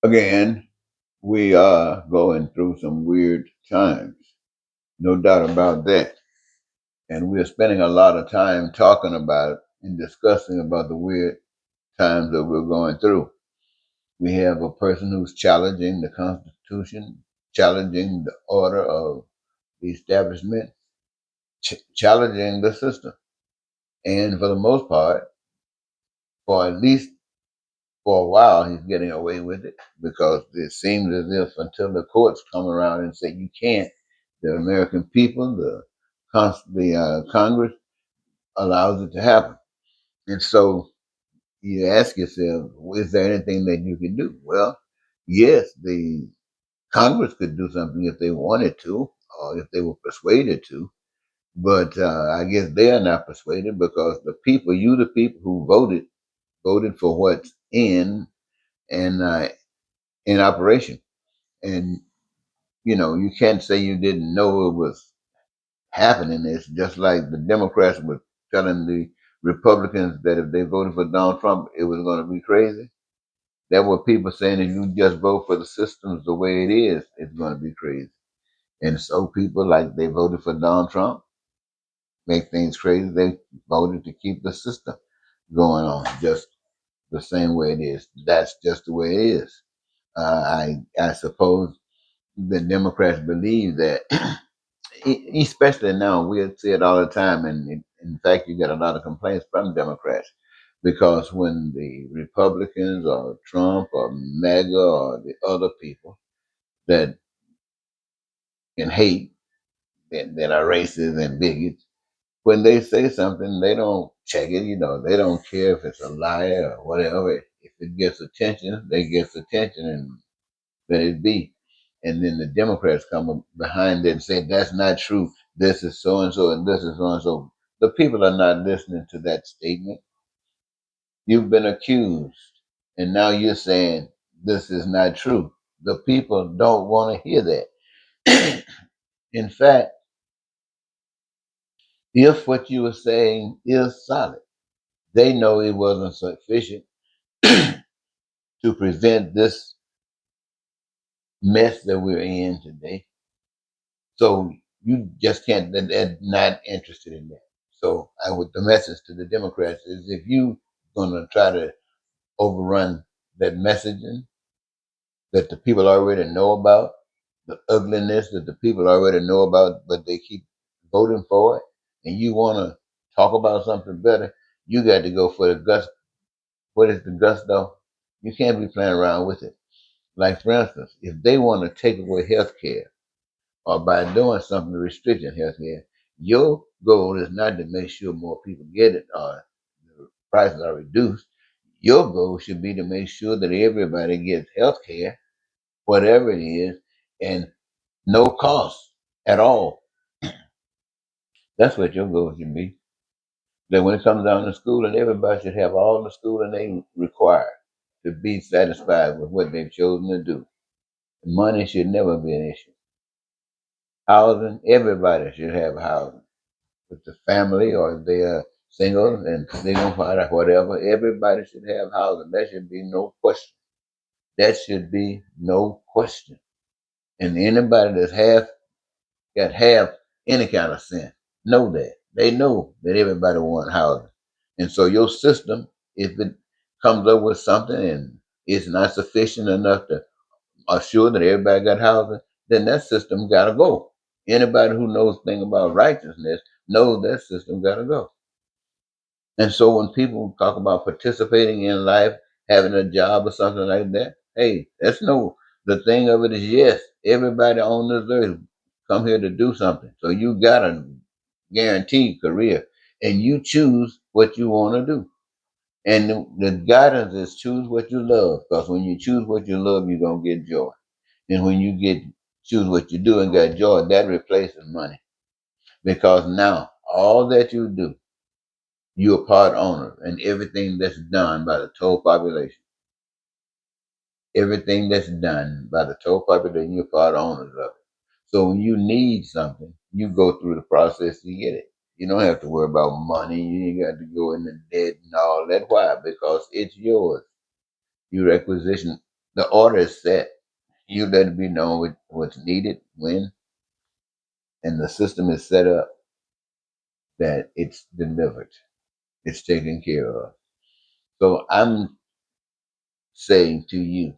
Again, we are going through some weird times, no doubt about that. And we're spending a lot of time talking about and discussing about the weird times that we're going through. We have a person who's challenging the Constitution, challenging the order of the establishment, challenging the system. And for the most part, for at least for a while, he's getting away with it because it seems as if until the courts come around and say you can't, the American people, the Congress allows it to happen. And so you ask yourself, is there anything that you can do? Well, yes, the Congress could do something if they wanted to, or if they were persuaded to. But I guess they are not persuaded because the people, you the people who voted for what's and in operation. And you can't say you didn't know it was happening. It's just like the Democrats were telling the Republicans that if they voted for Donald Trump, it was going to be crazy. There were people saying if you just vote for the systems the way it is, it's going to be crazy. And so people like they voted for Donald Trump, make things crazy. They voted to keep the system going on just the same way it is. That's just the way it is. I suppose the Democrats believe that, especially now, we see it all the time, and in fact, you get a lot of complaints from Democrats because when the Republicans or Trump or MAGA or the other people that can hate that are racist and bigots, when they say something, they don't check it. They don't care if it's a lie or whatever. If it gets attention, they gets attention, and let it be. And then the Democrats come up behind it and say, that's not true. This is so and so, and this is so and so. The people are not listening to that statement. You've been accused, and now you're saying this is not true. The people don't want to hear that. In fact, if what you were saying is solid, they know it wasn't sufficient to prevent this mess that we're in today. So you just can't. They're not interested in that. So I would the message to the Democrats is if you gonna try to overrun that messaging that the people already know about, the ugliness that the people already know about, but they keep voting for it, and you wanna talk about something better, you got to go for the guts. What is the gusto? You can't be playing around with it. Like for instance, if they want to take away health care or by doing something to restricting health care, your goal is not to make sure more people get it or the prices are reduced. Your goal should be to make sure that everybody gets health care, whatever it is, and no cost at all. That's what your goal should be. That when it comes down to school, and everybody should have all the schooling they require to be satisfied with what they've chosen to do. Money should never be an issue. Housing, everybody should have housing. With the family or if they are single and single or whatever, everybody should have housing. There should be no question. That should be no question. And anybody that's got half any kind of sense know that. They know that everybody wants housing. And so your system, if it comes up with something and it's not sufficient enough to assure that everybody got housing, then that system gotta go. Anybody who knows thing about righteousness knows that system gotta go. And so when people talk about participating in life, having a job or something like that, hey, that's no, the thing of it is yes, everybody on this earth come here to do something. So you got a guaranteed career and you choose what you want to do. And the guidance is choose what you love because when you choose what you love, you're going to get joy. And when you choose what you do and get joy, that replaces money because now all that you do you're a part owner in everything that's done by the total population. Everything that's done by the total population, you're part owners of it. So when you need something, you go through the process to get it. You don't have to worry about money. You ain't got to go into debt and all that. Why? Because it's yours. You requisition. The order is set. You let it be known what's needed, when, and the system is set up that it's delivered. It's taken care of. So I'm saying to you,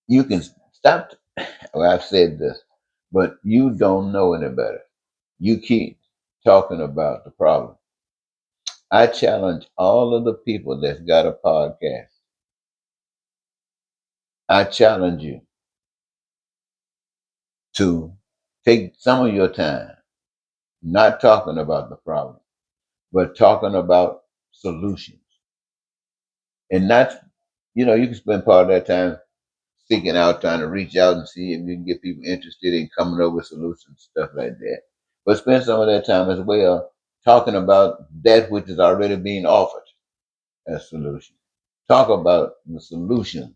you can stop. Well, I've said this, but you don't know any better. You keep talking about the problem. I challenge all of the people that's got a podcast. I challenge you to take some of your time not talking about the problem, but talking about solutions. And not, you can spend part of that time seeking out, trying to reach out and see if you can get people interested in coming up with solutions, stuff like that. But spend some of that time as well talking about that which is already being offered as solution. Talk about the solution.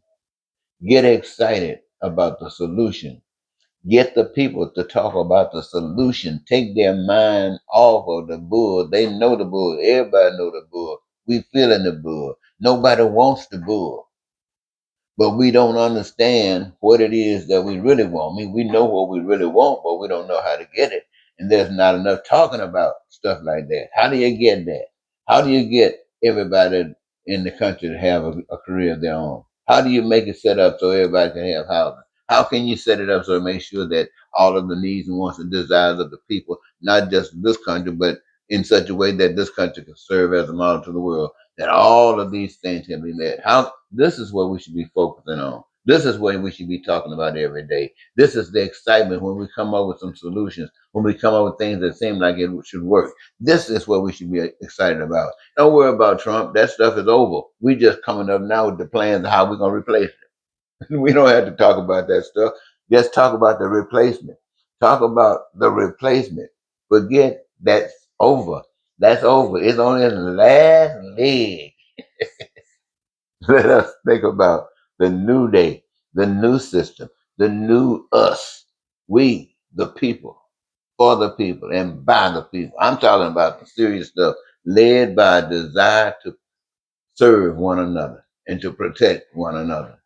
Get excited about the solution. Get the people to talk about the solution. Take their mind off of the bull. They know the bull. Everybody know the bull. We feeling the bull. Nobody wants the bull, but we don't understand what it is that we really want. I mean, we know what we really want, but we don't know how to get it. And there's not enough talking about stuff like that. How do you get that? How do you get everybody in the country to have a career of their own? How do you make it set up so everybody can have housing? How can you set it up so it makes sure that all of the needs and wants and desires of the people, not just this country, but in such a way that this country can serve as a model to the world, that all of these things can be met? How This is what we should be focusing on. This is what we should be talking about every day. This is the excitement when we come up with some solutions, when we come up with things that seem like it should work. This is what we should be excited about. Don't worry about Trump. That stuff is over. We just coming up now with the plans of how we're going to replace it. We don't have to talk about that stuff. Just talk about the replacement. Talk about the replacement. Forget that's over. That's over. It's on its last leg. Let us think about the new day, the new system, the new us. We, the people, for the people, and by the people. I'm talking about the serious stuff, led by a desire to serve one another and to protect one another,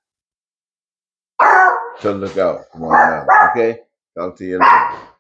to look out for one another. Okay? Talk to you later.